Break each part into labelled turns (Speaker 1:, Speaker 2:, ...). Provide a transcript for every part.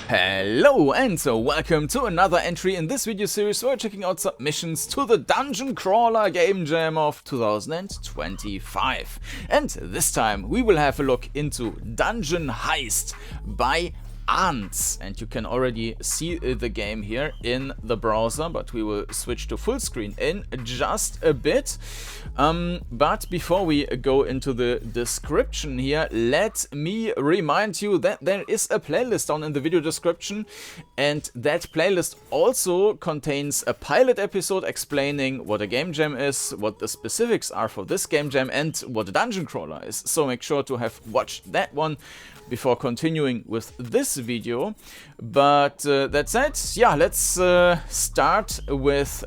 Speaker 1: Hello and so welcome to another entry in this video series where we're checking out submissions to the DungeonCrawler Game Jam of 2025. And this time we will have a look into Dungeon Heist by Antz, and you can already see the game here in the browser, but we will switch to full screen in just a bit. But before we go into the description here, let me remind you that there is a playlist down in the video description, and that playlist also contains a pilot episode explaining what a game jam is, what the specifics are for this game jam, and what a dungeon crawler is. So make sure to have watched that one before continuing with this video. But that said, yeah, let's start with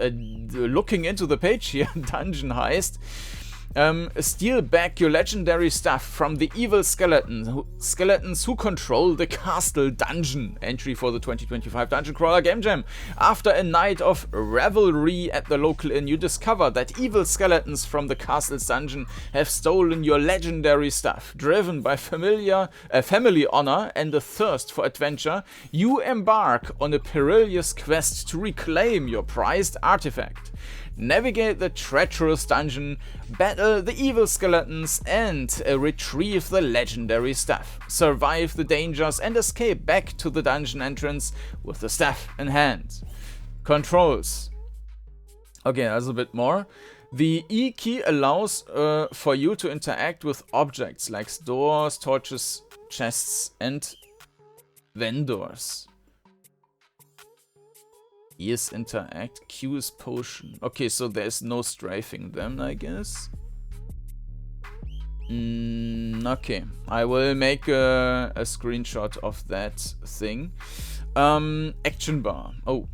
Speaker 1: looking into the page here. Dungeon Heist. Steal back your legendary stuff from the evil skeletons who control the castle dungeon. Entry for the 2025 DungeonCrawler Game Jam. After a night of revelry at the local inn, you discover that evil skeletons from the castle's dungeon have stolen your legendary stuff. Driven by family honor and a thirst for adventure, you embark on a perilous quest to reclaim your prized artifact. Navigate the treacherous dungeon, battle the evil skeletons, and retrieve the legendary stuff. Survive the dangers and escape back to the dungeon entrance with the stuff in hand. Controls. Okay, that's a bit more. The E key allows for you to interact with objects like doors, torches, chests, and vendors. E is interact, Q is potion. Okay, so there's no strafing them, I guess. Okay, I will make a screenshot of that thing. Action bar. Oh.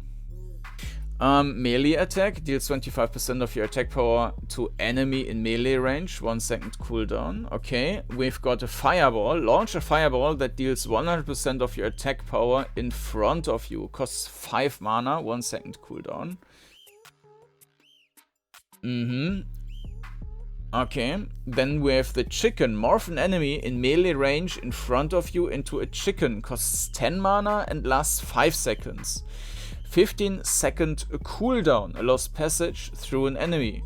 Speaker 1: Melee attack deals 25% of your attack power to enemy in melee range, 1 second cooldown. Okay, we've got a fireball. Launch a fireball that deals 100% of your attack power in front of you. Costs 5 mana, 1 second cooldown. Okay, then we have the chicken. Morph an enemy in melee range in front of you into a chicken. Costs 10 mana and lasts 5 seconds. 15-second cooldown allows passage through an enemy.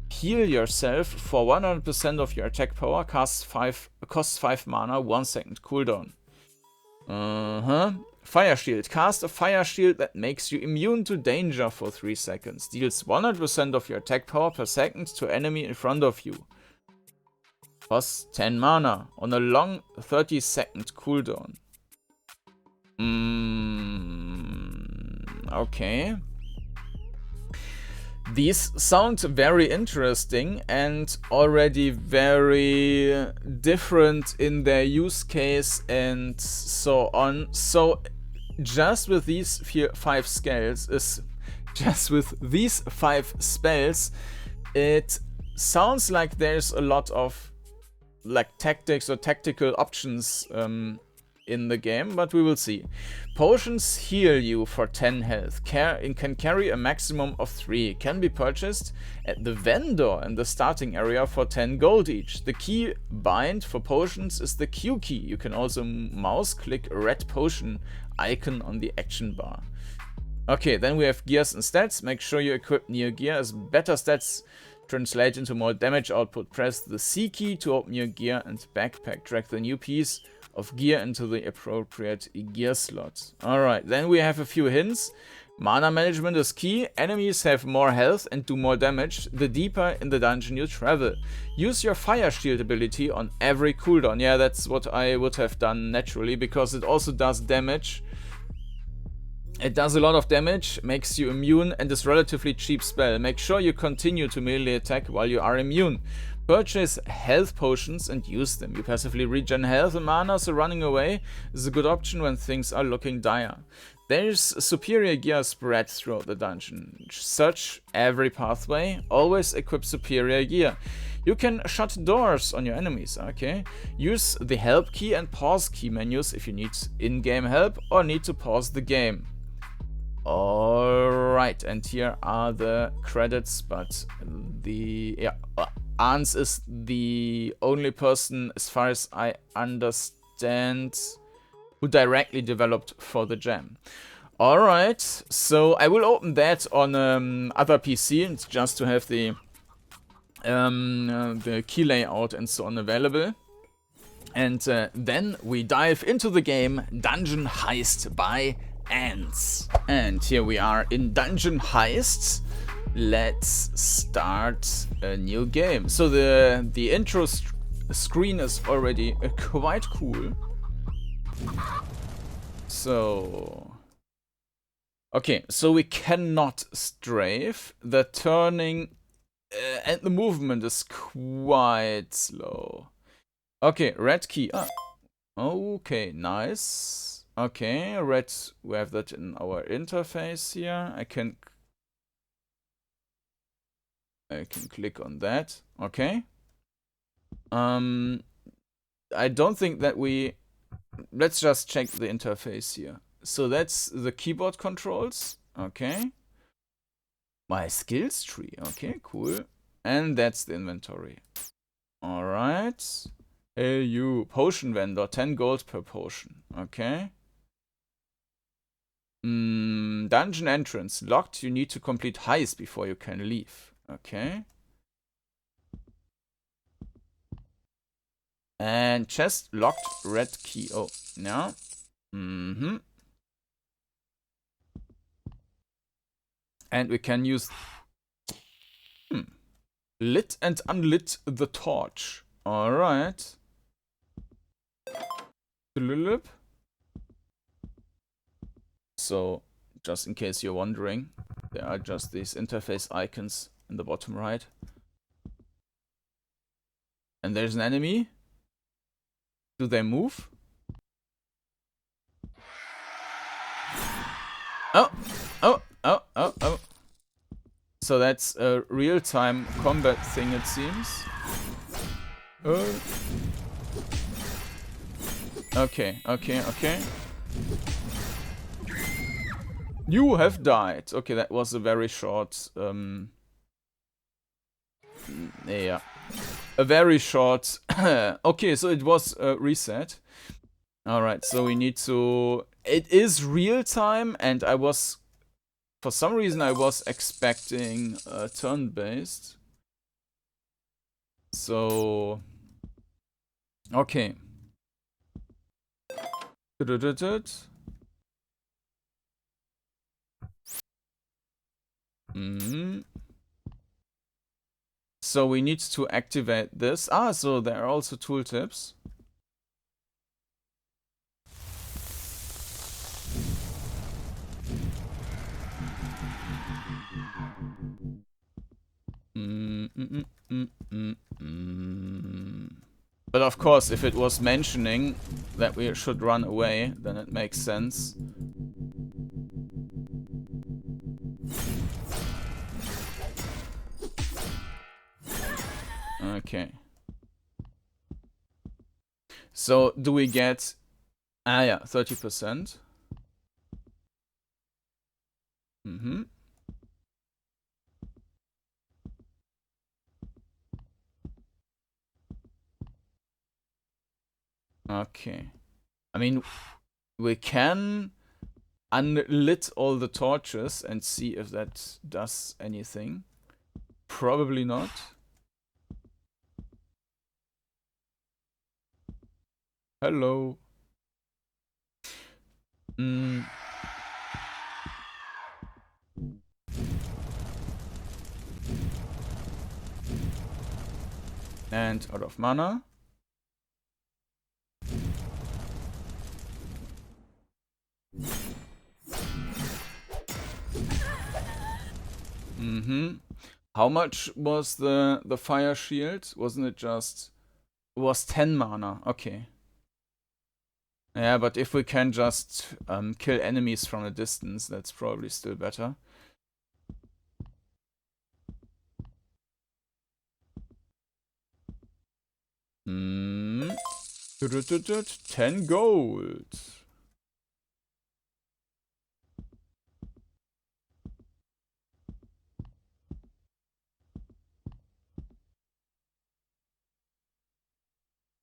Speaker 1: Heal yourself for 100% of your attack power. Costs 5 mana, 1 second cooldown. Fire shield. Cast a fire shield that makes you immune to danger for 3 seconds. Deals 100% of your attack power per second to enemy in front of you. Costs 10 mana on a long 30-second cooldown. Okay. These sound very interesting and already very different in their use case and so on. So just with these 5 spells, it sounds like there's a lot of like tactics or tactical options in the game, but we will see. Potions heal you for 10 health. It can carry a maximum of 3. Can be purchased at the vendor in the starting area for 10 gold each. The key bind for potions is the Q key. You can also mouse click a red potion icon on the action bar. Okay, then we have gears and stats. Make sure you equip near gear as better stats translate into more damage output. Press the C key to open your gear and backpack. Drag the new piece of gear into the appropriate gear slot. Alright, then we have a few hints. Mana management is key. Enemies have more health and do more damage the deeper in the dungeon you travel. Use your fire shield ability on every cooldown. Yeah, that's what I would have done naturally, because it also does damage. It does a lot of damage, makes you immune, and is relatively cheap spell. Make sure you continue to melee attack while you are immune. Purchase health potions and use them. You passively regen health and mana, so running away is a good option when things are looking dire. There's superior gear spread throughout the dungeon. Search every pathway, always equip superior gear. You can shut doors on your enemies, okay? Use the help key and pause key menus if you need in-game help or need to pause the game. Alright, and here are the credits, but Antz is the only person, as far as I understand, who directly developed for the jam. Alright, so I will open that on other PC just to have the key layout and so on available. And then we dive into the game Dungeon Heist by Antz. And here we are in Dungeon Heist. Let's start a new game. So the intro screen is already quite cool. So okay, so we cannot strafe. The turning and the movement is quite slow. Okay, red key. Ah. Okay, nice. Okay, red. We have that in our interface here. I can click on that. Okay. I don't think that we. Let's just check the interface here. So that's the keyboard controls. Okay. My skills tree. Okay, cool. And that's the inventory. Alright. Hey you, potion vendor, 10 gold per potion. Okay. Dungeon entrance. Locked, you need to complete heist before you can leave. Okay. And chest locked, red key. Oh, no. And we can use lit and unlit the torch. Alright. So, just in case you're wondering, there are just these interface icons in the bottom right. And there's an enemy. Do they move? Oh! Oh! Oh! Oh! Oh! So that's a real-time combat thing, it seems. Okay, okay, okay. You have died. Okay, that was a very short... yeah. A very short... okay, so it was reset. Alright, so we need to... It is real-time, and I was... For some reason I was expecting turn-based. So... Okay. So we need to activate this. Ah, so there are also tooltips. But of course, if it was mentioning that we should run away, then it makes sense. Okay. So, do we get... Ah, yeah, 30%. Okay. I mean, we can unlit all the torches and see if that does anything. Probably not. Hello. And out of mana. How much was the fire shield? Wasn't it just... It was 10 mana. Okay. Yeah, but if we can just kill enemies from a distance, that's probably still better. Hmm. 10 gold.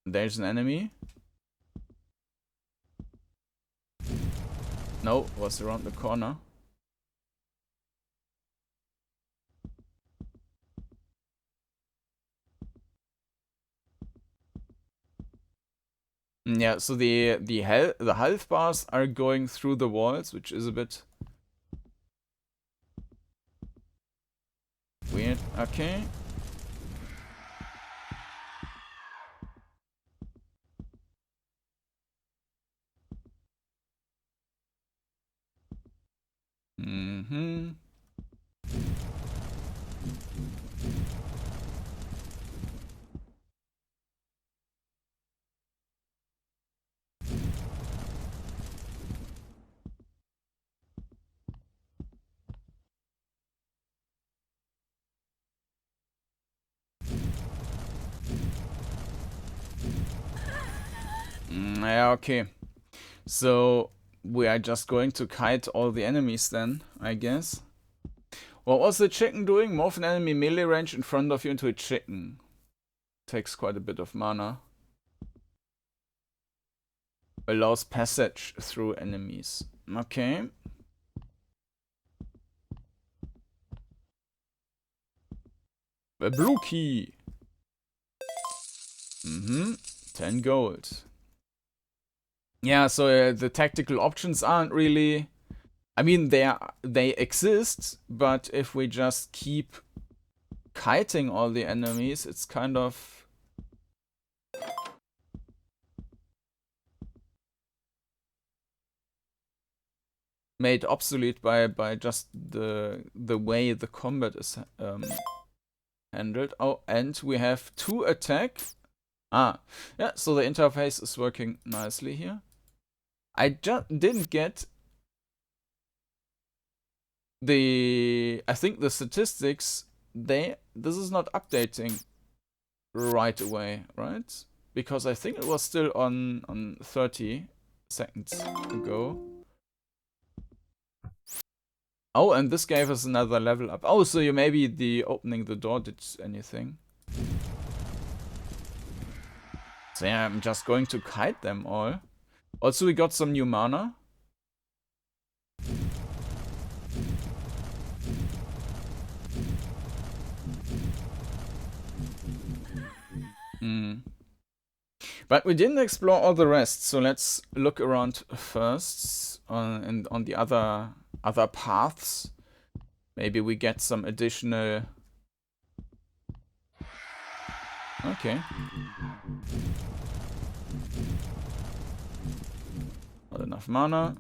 Speaker 1: There's an enemy. No, was around the corner. Yeah, so the health bars are going through the walls, which is a bit weird. Okay. Mm-hmm. Yeah, okay. So we are just going to kite all the enemies then, I guess. What was the chicken doing? Morph an enemy melee range in front of you into a chicken. Takes quite a bit of mana. Allows passage through enemies. Okay. A blue key. 10 gold. Yeah, so the tactical options aren't really... I mean, they exist, but if we just keep kiting all the enemies, it's kind of... made obsolete by just the way the combat is handled. Oh, and we have 2 attack. Ah, yeah, so the interface is working nicely here. I just didn't get I think the statistics, this is not updating right away, right? Because I think it was still on 30 seconds ago. Oh, and this gave us another level up. Oh, so maybe the opening the door did anything. So yeah, I'm just going to kite them all. Also, we got some new mana. But we didn't explore all the rest, so let's look around first on the other paths. Maybe we get some additional... Okay. Not enough mana.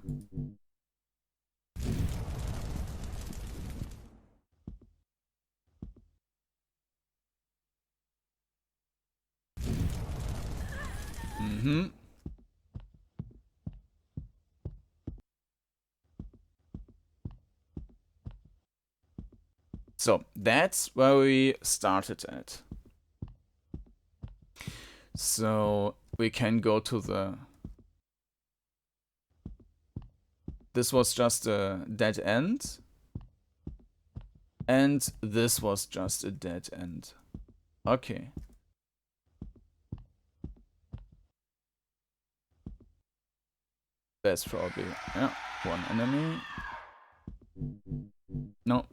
Speaker 1: So that's where we started at. So we can go to the... This was just a dead end. And this was just a dead end. Okay. There's probably, yeah, one enemy. No.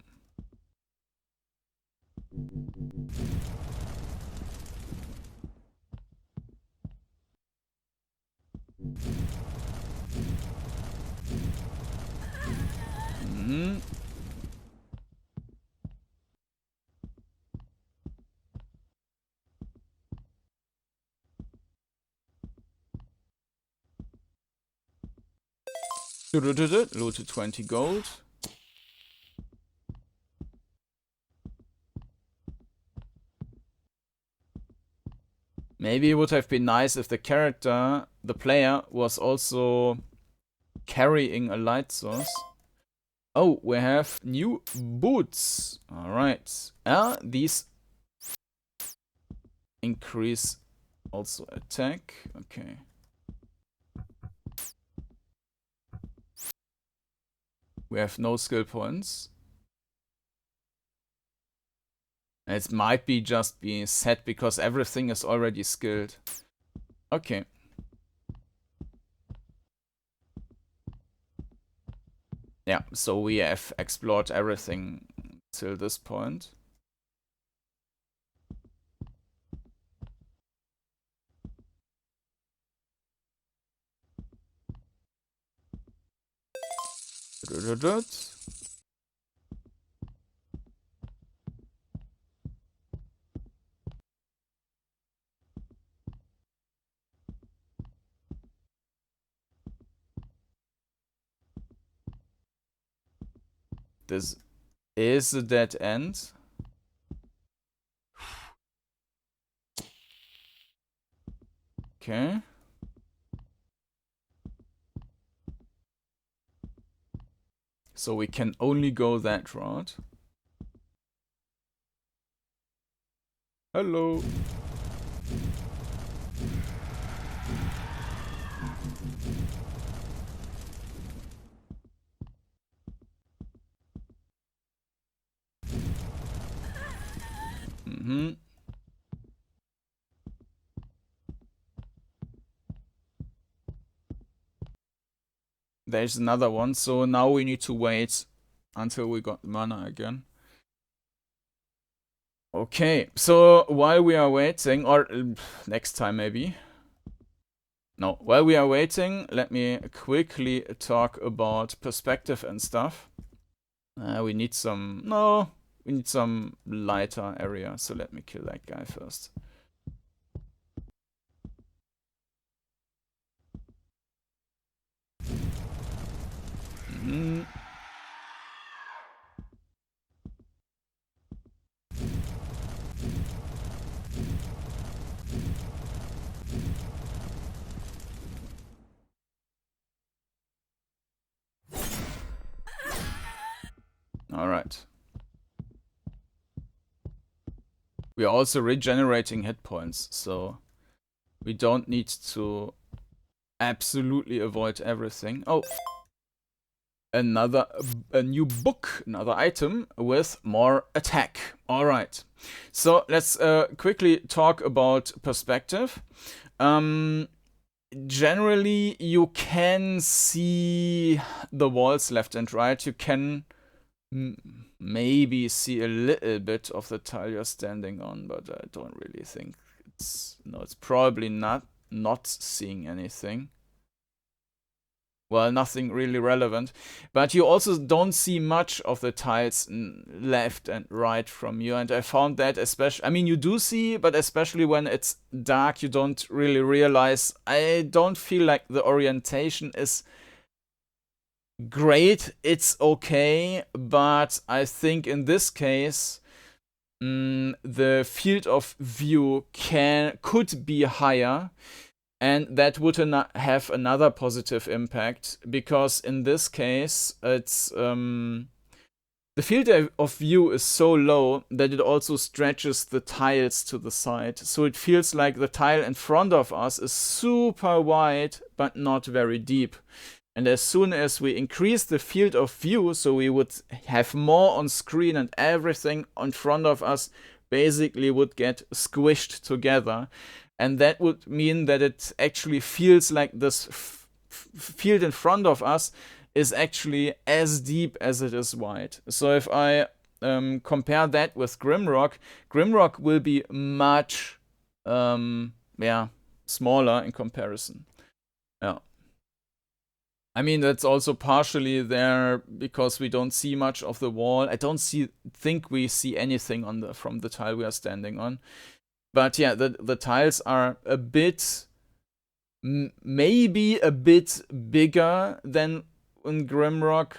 Speaker 1: Looted 20 gold. Maybe it would have been nice if the character, the player, was also carrying a light source. Oh, we have new boots. Alright. These increase also attack. Okay. We have no skill points. It might be just being set because everything is already skilled. Okay. yeah, so we have explored everything till this point. This is a dead end. Okay. So we can only go that route. Hello. Mm-hmm. There's another one, so now we need to wait until we got mana again. Okay, so while we are waiting, or next time maybe. No, while we are waiting, let me quickly talk about perspective and stuff. We need some... No, we need some lighter area, so let me kill that guy first. Mm-hmm. Alright. We are also regenerating hit points, so we don't need to absolutely avoid everything. Oh, a new book, another item with more attack. Alright, so let's quickly talk about perspective. Generally, you can see the walls left and right. You can maybe see a little bit of the tile you're standing on, but I don't really think it's... No, it's probably not seeing anything. Well, nothing really relevant. But you also don't see much of the tiles left and right from you. And I found that especially... I mean, you do see, but especially when it's dark, you don't really realize. I don't feel like the orientation is great. It's okay. But I think in this case, the field of view could be higher. And that would have another positive impact, because in this case, it's the field of view is so low that it also stretches the tiles to the side. So it feels like the tile in front of us is super wide, but not very deep. And as soon as we increase the field of view, so we would have more on screen and everything in front of us basically would get squished together. And that would mean that it actually feels like this field in front of us is actually as deep as it is wide. So if I compare that with Grimrock, Grimrock will be much smaller in comparison. Yeah. I mean, that's also partially there because we don't see much of the wall. I don't think we see anything from the tile we are standing on. But yeah, the tiles are a bit, maybe a bit bigger than in Grimrock.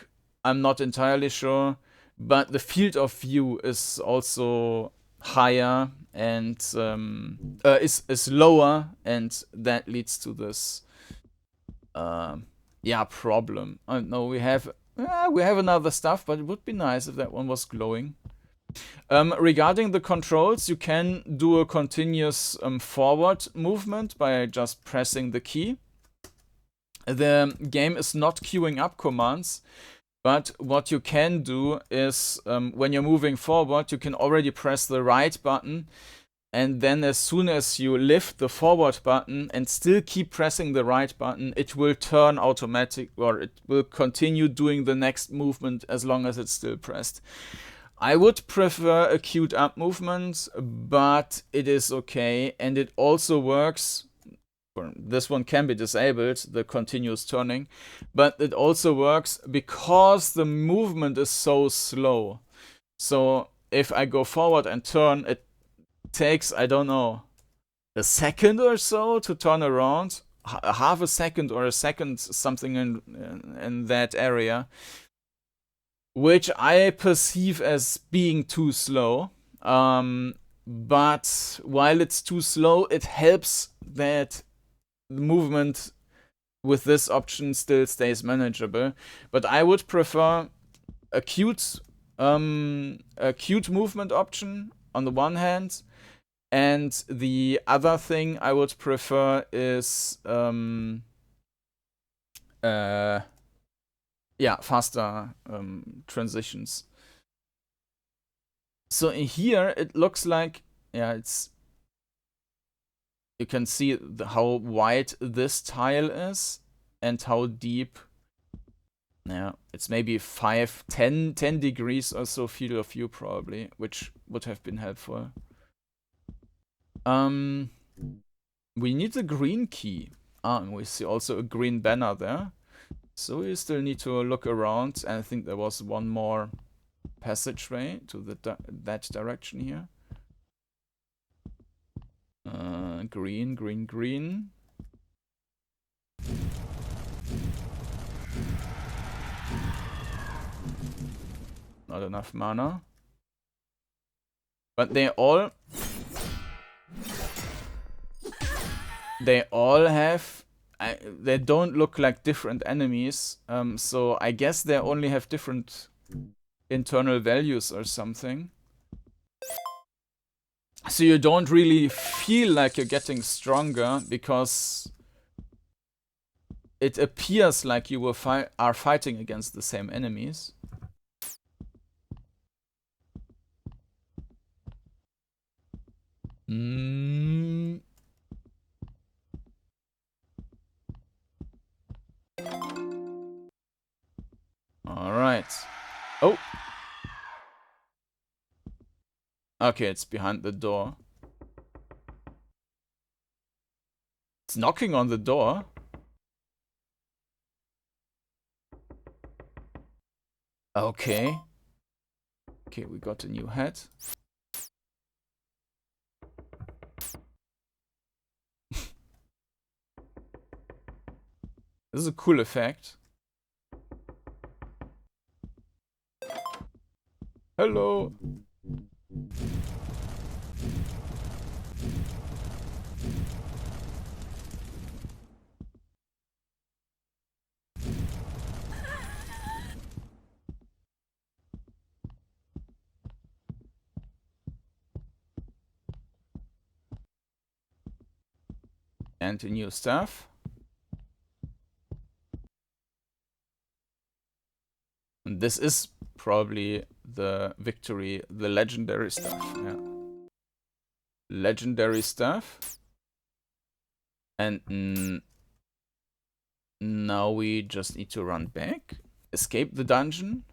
Speaker 1: I'm not entirely sure. But the field of view is also higher and is lower, and that leads to this problem. No, we have another stuff, but it would be nice if that one was glowing. Regarding the controls, you can do a continuous forward movement by just pressing the key. The game is not queuing up commands, but what you can do is when you're moving forward, you can already press the right button and then as soon as you lift the forward button and still keep pressing the right button, it will turn automatic, or it will continue doing the next movement as long as it's still pressed. I would prefer a queued up movement, but it is okay, and it also works. This one can be disabled, the continuous turning, but it also works because the movement is so slow. So if I go forward and turn, it takes, I don't know, a second or so to turn around, half a second or a second, something in that area, which I perceive as being too slow. But while it's too slow, it helps that the movement with this option still stays manageable. But I would prefer a queued movement option on the one hand, and the other thing I would prefer is faster transitions. So in here it looks like, it's, you can see how wide this tile is and how deep. It's maybe 10 degrees or so field of view probably, which would have been helpful. We need a green key. And we see also a green banner there. So we still need to look around, and I think there was one more passageway to that direction here. Green, green, green. Not enough mana. But they all have, they don't look like different enemies, so I guess they only have different internal values or something. So you don't really feel like you're getting stronger, because it appears like you are fighting against the same enemies. Alright. Oh! Okay, it's behind the door. It's knocking on the door. Okay. Okay, we got a new hat. This is a cool effect. Hello. And the new stuff. And this is probably the victory, the legendary stuff. Yeah. Legendary stuff. And now we just need to run back. Escape the dungeon.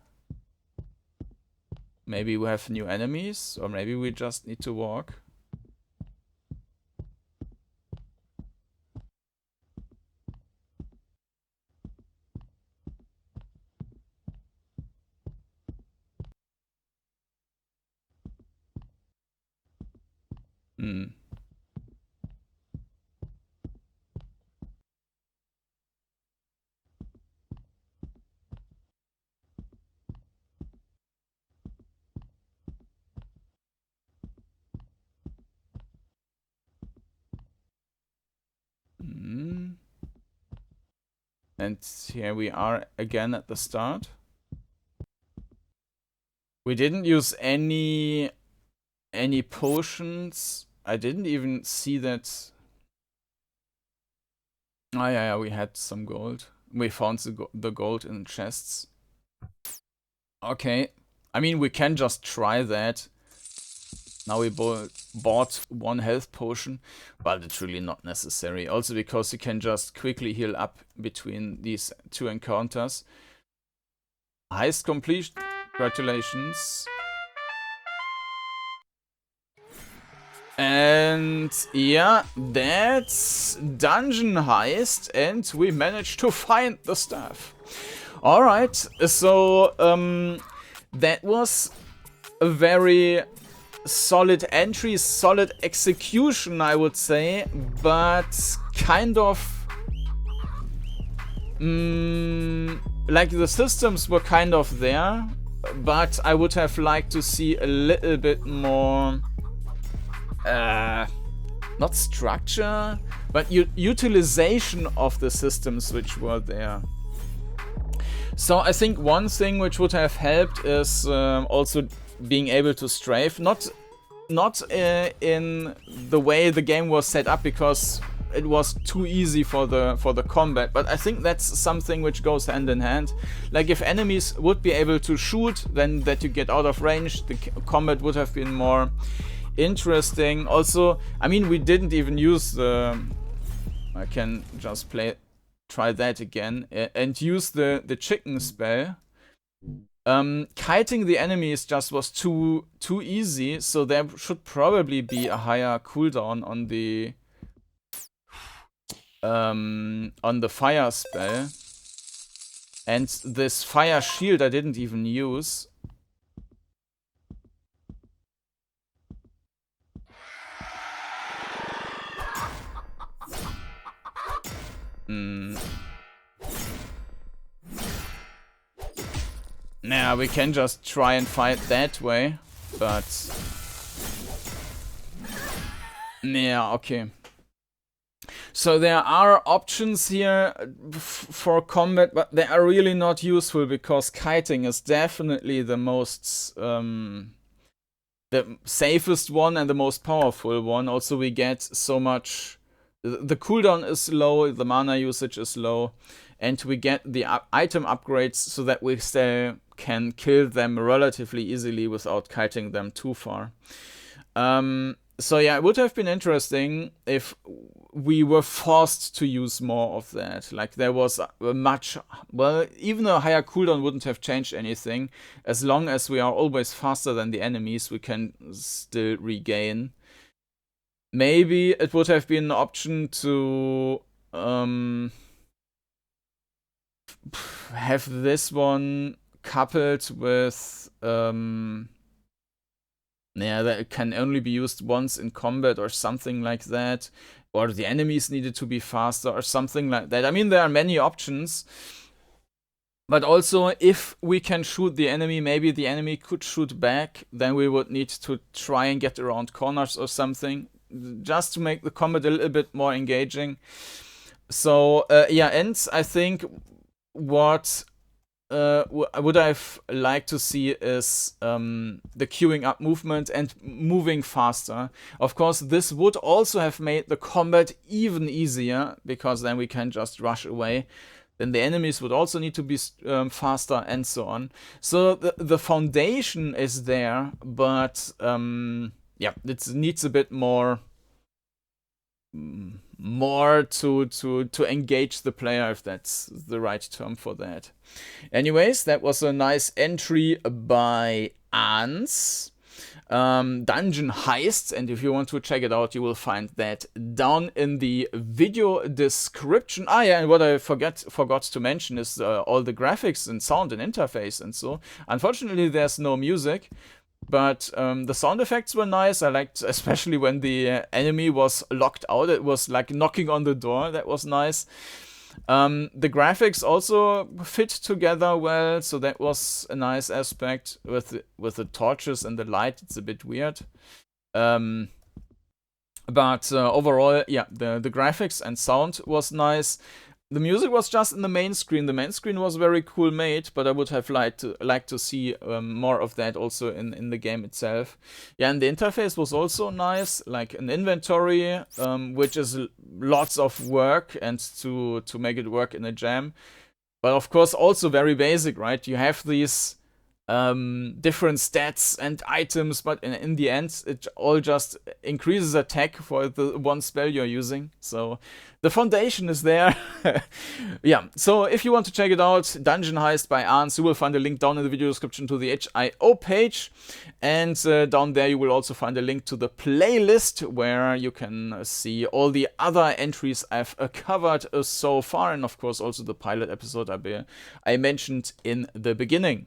Speaker 1: Maybe we have new enemies, or maybe we just need to walk. And here we are again at the start. We didn't use any potions. I didn't even see that. Oh yeah, we had some gold. We found the gold in chests. Okay. I mean, we can just try that. Now we bought 1 health potion, but it's really not necessary. Also because you can just quickly heal up between these 2 encounters. Heist complete. Congratulations. And yeah, that's Dungeon Heist, and we managed to find the stuff. Alright, so that was a very solid entry, solid execution, I would say, but kind of like the systems were kind of there, but I would have liked to see a little bit more not structure, but utilization of the systems which were there. So I think one thing which would have helped is also being able to strafe, not in the way the game was set up, because it was too easy for the combat, but I think that's something which goes hand in hand. Like if enemies would be able to shoot, then that you get out of range, the combat would have been more interesting. Also, I mean, we didn't even use the... I can just try that again and use the chicken spell. Kiting the enemies just was too easy, so there should probably be a higher cooldown on the fire spell. And this fire shield I didn't even use. Nah, we can just try and fight that way, but... Yeah, okay. So there are options here for combat, but they are really not useful, because kiting is definitely the most... the safest one and the most powerful one. Also, we get so much... The cooldown is low, the mana usage is low, and we get the item upgrades so that we still can kill them relatively easily without kiting them too far. So yeah, it would have been interesting if we were forced to use more of that. Like there was a much... Well, even a higher cooldown wouldn't have changed anything. As long as we are always faster than the enemies, we can still regain. Maybe it would have been an option to have this one coupled with yeah, that it can only be used once in combat or something like that, or the enemies needed to be faster or something like that. I mean, there are many options, but also if we can shoot the enemy, maybe the enemy could shoot back, then we would need to try and get around corners or something, just to make the combat a little bit more engaging. So yeah, Antz, I think what would I've liked to see is the queuing up movement and moving faster. Of course, this would also have made the combat even easier, because then we can just rush away. Then the enemies would also need to be faster, and so on. So the foundation is there, but yeah, it needs a bit more to engage the player, if that's the right term for that. Anyways, that was a nice entry by Antz. Dungeon Heist, and if you want to check it out, you will find that down in the video description. Ah yeah, and what I forgot to mention is all the graphics and sound and interface and so. Unfortunately, there's no music, but the sound effects were nice. I liked especially when the enemy was locked out. It was like knocking on the door. That was nice. The graphics also fit together well, so that was a nice aspect. With the torches and the light, it's a bit weird. But overall, yeah, the graphics and sound was nice. The music was just in the main screen. The main screen was very cool made, but I would have liked to see more of that also in the game itself. Yeah, and the interface was also nice, like an inventory, which is lots of work, and to make it work in a jam. But of course also very basic, right? You have these different stats and items, but in the end, it all just increases attack for the one spell you're using. So the foundation is there. Yeah, so if you want to check it out, Dungeon Heist by Antz, you will find a link down in the video description to the itch.io page. And down there you will also find a link to the playlist where you can see all the other entries I've covered so far, and of course also the pilot episode I mentioned in the beginning.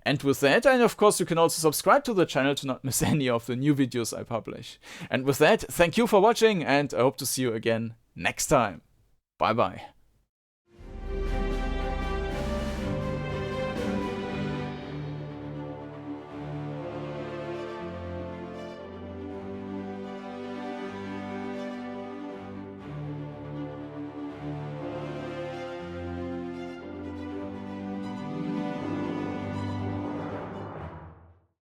Speaker 1: And with that, and of course you can also subscribe to the channel to not miss any of the new videos I publish. And with that, thank you for watching, and I hope to see you again next time. Bye bye.